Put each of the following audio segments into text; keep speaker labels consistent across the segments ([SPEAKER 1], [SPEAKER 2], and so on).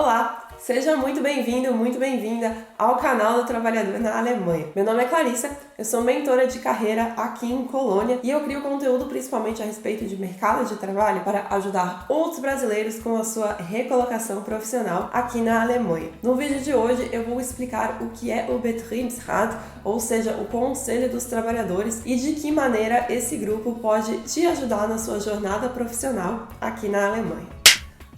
[SPEAKER 1] Olá! Seja muito bem-vindo, muito bem-vinda ao canal do Trabalhador na Alemanha. Meu nome é Clarissa, eu sou mentora de carreira aqui em Colônia e eu crio conteúdo principalmente a respeito de mercado de trabalho para ajudar outros brasileiros com a sua recolocação profissional aqui na Alemanha. No vídeo de hoje eu vou explicar o que é o Betriebsrat, ou seja, o Conselho dos Trabalhadores, e de que maneira esse grupo pode te ajudar na sua jornada profissional aqui na Alemanha.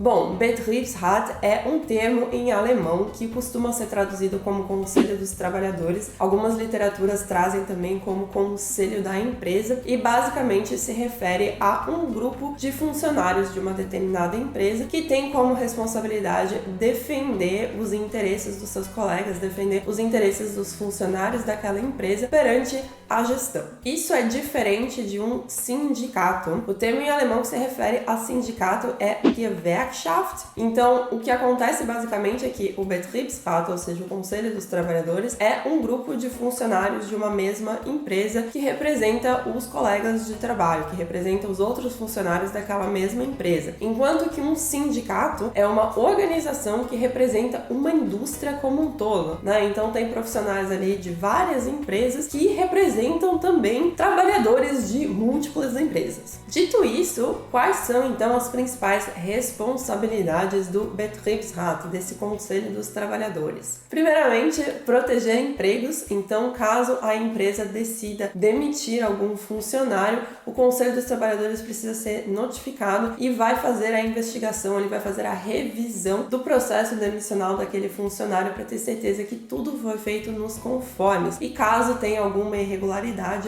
[SPEAKER 1] Bom, Betriebsrat é um termo em alemão que costuma ser traduzido como Conselho dos Trabalhadores. Algumas literaturas trazem também como Conselho da Empresa e basicamente se refere a um grupo de funcionários de uma determinada empresa que tem como responsabilidade defender os interesses dos seus colegas, defender os interesses dos funcionários daquela empresa perante a gestão. Isso é diferente de um sindicato. O termo em alemão que se refere a sindicato é Gewerkschaft. Então, o que acontece basicamente é que o Betriebsrat, ou seja, o Conselho dos Trabalhadores, é um grupo de funcionários de uma mesma empresa que representa os colegas de trabalho, que representa os outros funcionários daquela mesma empresa. Enquanto que um sindicato é uma organização que representa uma indústria como um todo, né? Então, tem profissionais ali de várias empresas que representam também trabalhadores de múltiplas empresas. Dito isso, quais são então as principais responsabilidades do Betriebsrat, desse Conselho dos Trabalhadores? Primeiramente, proteger empregos. Então, caso a empresa decida demitir algum funcionário, o Conselho dos Trabalhadores precisa ser notificado e vai fazer a investigação, ele vai fazer a revisão do processo demissional daquele funcionário para ter certeza que tudo foi feito nos conformes. E caso tenha alguma irregularidade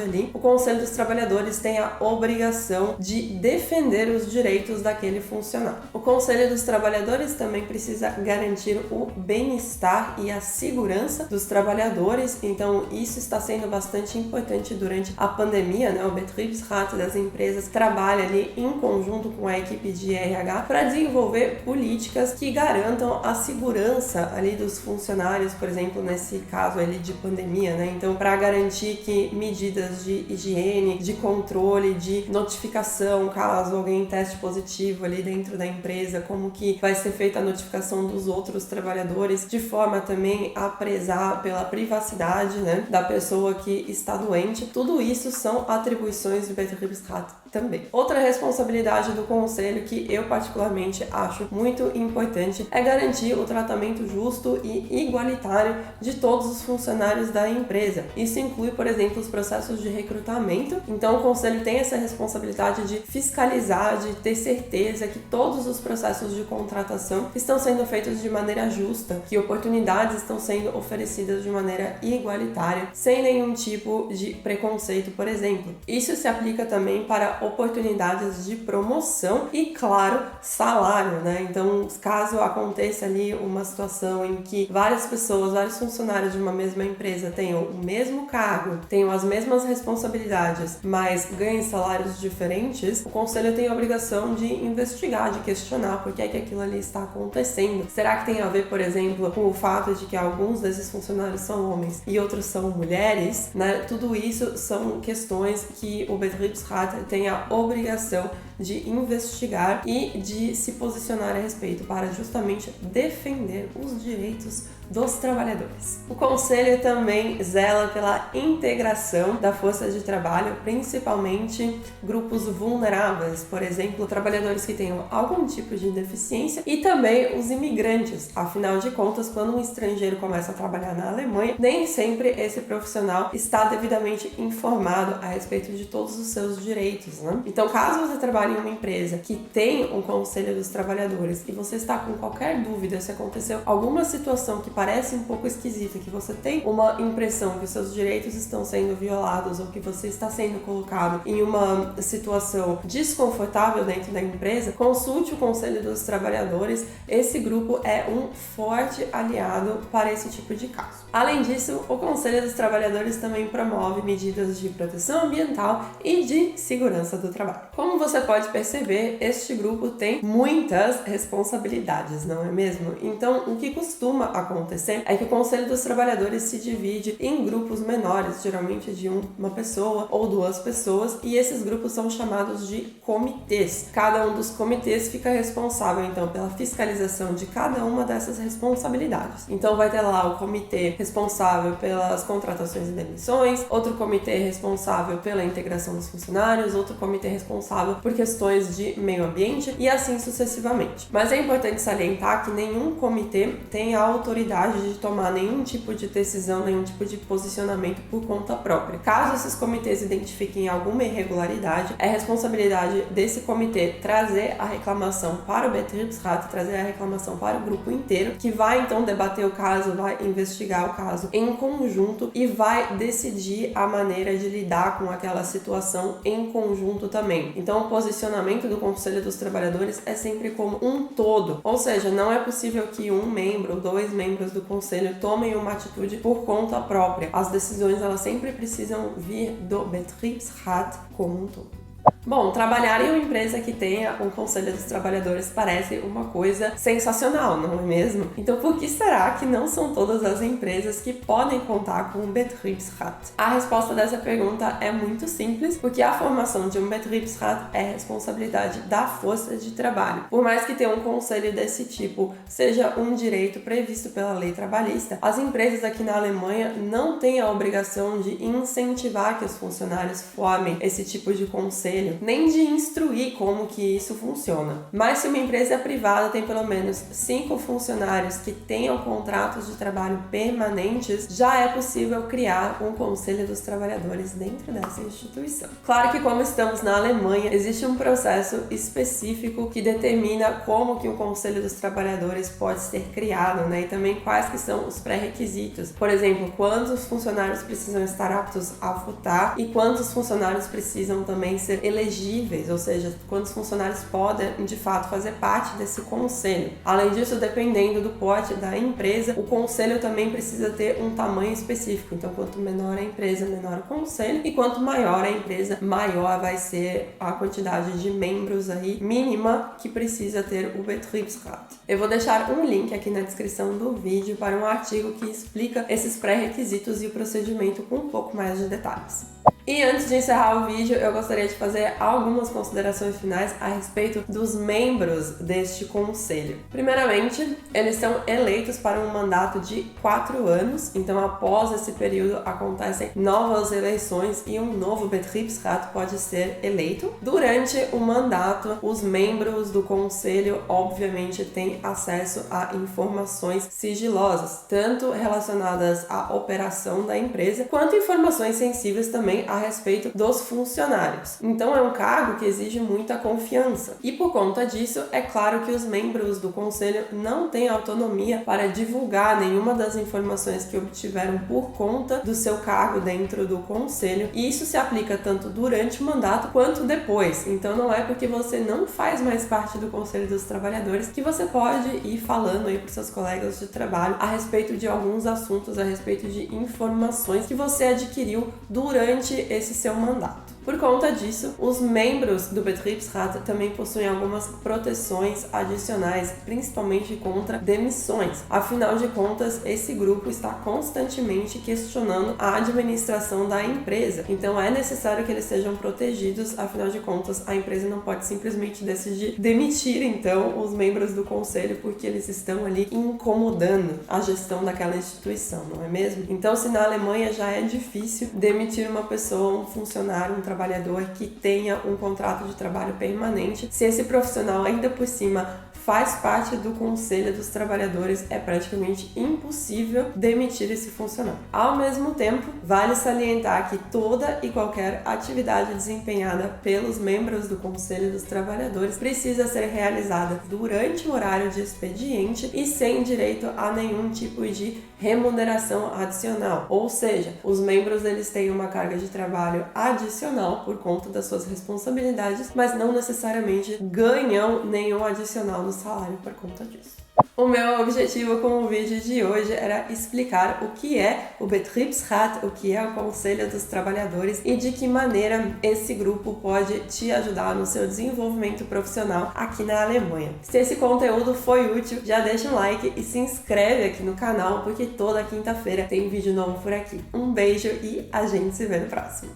[SPEAKER 1] ali, o Conselho dos Trabalhadores tem a obrigação de defender os direitos daquele funcionário. O Conselho dos Trabalhadores também precisa garantir o bem-estar e a segurança dos trabalhadores, então isso está sendo bastante importante durante a pandemia, né? O Betriebsrat das empresas trabalha ali em conjunto com a equipe de RH para desenvolver políticas que garantam a segurança ali dos funcionários, por exemplo, nesse caso ali de pandemia, né? Então, para garantir que medidas de higiene, de controle, de notificação, caso alguém teste positivo ali dentro da empresa, como que vai ser feita a notificação dos outros trabalhadores, de forma também a prezar pela privacidade, né, da pessoa que está doente. Tudo isso são atribuições do Betriebsrat também. Outra responsabilidade do conselho que eu particularmente acho muito importante é garantir o tratamento justo e igualitário de todos os funcionários da empresa. Isso inclui, por exemplo, os processos de recrutamento. Então, o conselho tem essa responsabilidade de fiscalizar, de ter certeza que todos os processos de contratação estão sendo feitos de maneira justa, que oportunidades estão sendo oferecidas de maneira igualitária, sem nenhum tipo de preconceito, por exemplo. Isso se aplica também para oportunidades de promoção e, claro, salário, né? Então, caso aconteça ali uma situação em que várias pessoas, vários funcionários de uma mesma empresa tenham o mesmo cargo, tenham as mesmas responsabilidades, mas ganhem salários diferentes, o conselho tem a obrigação de investigar, de questionar por que é que aquilo ali está acontecendo. Será que tem a ver, por exemplo, com o fato de que alguns desses funcionários são homens e outros são mulheres, né? Tudo isso são questões que o Betriebsrat tem a obrigação de investigar e de se posicionar a respeito para justamente defender os direitos dos trabalhadores. O conselho também zela pela integração da força de trabalho, principalmente grupos vulneráveis, por exemplo, trabalhadores que tenham algum tipo de deficiência e também os imigrantes. Afinal de contas, quando um estrangeiro começa a trabalhar na Alemanha, nem sempre esse profissional está devidamente informado a respeito de todos os seus direitos, né? Então, caso você trabalhe em uma empresa que tem um conselho dos trabalhadores e você está com qualquer dúvida se aconteceu alguma situação que parece um pouco esquisita, que você tem uma impressão que os seus direitos estão sendo violados ou que você está sendo colocado em uma situação desconfortável dentro da empresa, consulte o Conselho dos Trabalhadores. Esse grupo é um forte aliado para esse tipo de caso. Além disso, o Conselho dos Trabalhadores também promove medidas de proteção ambiental e de segurança segurança do trabalho. Como você pode perceber, este grupo tem muitas responsabilidades, não é mesmo? Então, o que costuma acontecer é que o Conselho dos Trabalhadores se divide em grupos menores, geralmente de uma pessoa ou duas pessoas, e esses grupos são chamados de comitês. Cada um dos comitês fica responsável, então, pela fiscalização de cada uma dessas responsabilidades. Então, vai ter lá o comitê responsável pelas contratações e demissões, outro comitê responsável pela integração dos funcionários, outro comitê responsável por questões de meio ambiente e assim sucessivamente. Mas é importante salientar que nenhum comitê tem a autoridade de tomar nenhum tipo de decisão, nenhum tipo de posicionamento por conta própria. Caso esses comitês identifiquem alguma irregularidade, é responsabilidade desse comitê trazer a reclamação para o Betriebsrat, trazer a reclamação para o grupo inteiro, que vai então debater o caso, vai investigar o caso em conjunto e vai decidir a maneira de lidar com aquela situação em conjunto também. Então, o posicionamento do Conselho dos Trabalhadores é sempre como um todo, ou seja, não é possível que um membro ou dois membros do Conselho tomem uma atitude por conta própria. As decisões, elas sempre precisam vir do Betriebsrat como um todo. Bom, trabalhar em uma empresa que tenha um Conselho dos Trabalhadores parece uma coisa sensacional, não é mesmo? Então, por que será que não são todas as empresas que podem contar com um Betriebsrat? A resposta dessa pergunta é muito simples, porque a formação de um Betriebsrat é responsabilidade da força de trabalho. Por mais que ter um conselho desse tipo seja um direito previsto pela lei trabalhista, as empresas aqui na Alemanha não têm a obrigação de incentivar que os funcionários formem esse tipo de conselho, nem de instruir como que isso funciona. Mas se uma empresa privada tem pelo menos 5 funcionários que tenham contratos de trabalho permanentes, já é possível criar um Conselho dos Trabalhadores dentro dessa instituição. Claro que, como estamos na Alemanha, existe um processo específico que determina como que o Conselho dos Trabalhadores pode ser criado, né? E também quais que são os pré-requisitos. Por exemplo, quantos funcionários precisam estar aptos a votar e quantos funcionários precisam também ser elegíveis, ou seja, quantos funcionários podem de fato fazer parte desse conselho. Além disso, dependendo do porte da empresa, o conselho também precisa ter um tamanho específico. Então, quanto menor a empresa, menor o conselho, e quanto maior a empresa, maior vai ser a quantidade de membros aí mínima que precisa ter o Betriebsrat. Eu vou deixar um link aqui na descrição do vídeo para um artigo que explica esses pré-requisitos e o procedimento com um pouco mais de detalhes. E antes de encerrar o vídeo, eu gostaria de fazer algumas considerações finais a respeito dos membros deste conselho. Primeiramente, eles são eleitos para um mandato de 4 anos, então após esse período acontecem novas eleições e um novo Betriebsrat pode ser eleito. Durante o mandato, os membros do conselho obviamente têm acesso a informações sigilosas, tanto relacionadas à operação da empresa, quanto informações sensíveis também a respeito dos funcionários. Então é um cargo que exige muita confiança. E por conta disso, é claro que os membros do conselho não têm autonomia para divulgar nenhuma das informações que obtiveram por conta do seu cargo dentro do conselho. E isso se aplica tanto durante o mandato quanto depois. Então não é porque você não faz mais parte do Conselho dos Trabalhadores que você pode ir falando aí para os seus colegas de trabalho a respeito de alguns assuntos, a respeito de informações que você adquiriu durante esse seu mandato. Por conta disso, os membros do Betriebsrat também possuem algumas proteções adicionais, principalmente contra demissões. Afinal de contas, esse grupo está constantemente questionando a administração da empresa. Então é necessário que eles sejam protegidos, afinal de contas, a empresa não pode simplesmente decidir demitir então os membros do conselho porque eles estão ali incomodando a gestão daquela instituição, não é mesmo? Então, se na Alemanha já é difícil demitir uma pessoa, um funcionário, um trabalhador que tenha um contrato de trabalho permanente, se esse profissional ainda por cima faz parte do Conselho dos Trabalhadores, é praticamente impossível demitir esse funcionário. Ao mesmo tempo, vale salientar que toda e qualquer atividade desempenhada pelos membros do Conselho dos Trabalhadores precisa ser realizada durante o horário de expediente e sem direito a nenhum tipo de remuneração adicional. Ou seja, os membros eles têm uma carga de trabalho adicional por conta das suas responsabilidades, mas não necessariamente ganham nenhum adicional no do salário por conta disso. O meu objetivo com o vídeo de hoje era explicar o que é o Betriebsrat, o que é o Conselho dos Trabalhadores e de que maneira esse grupo pode te ajudar no seu desenvolvimento profissional aqui na Alemanha. Se esse conteúdo foi útil, já deixa um like e se inscreve aqui no canal, porque toda quinta-feira tem vídeo novo por aqui. Um beijo e a gente se vê no próximo.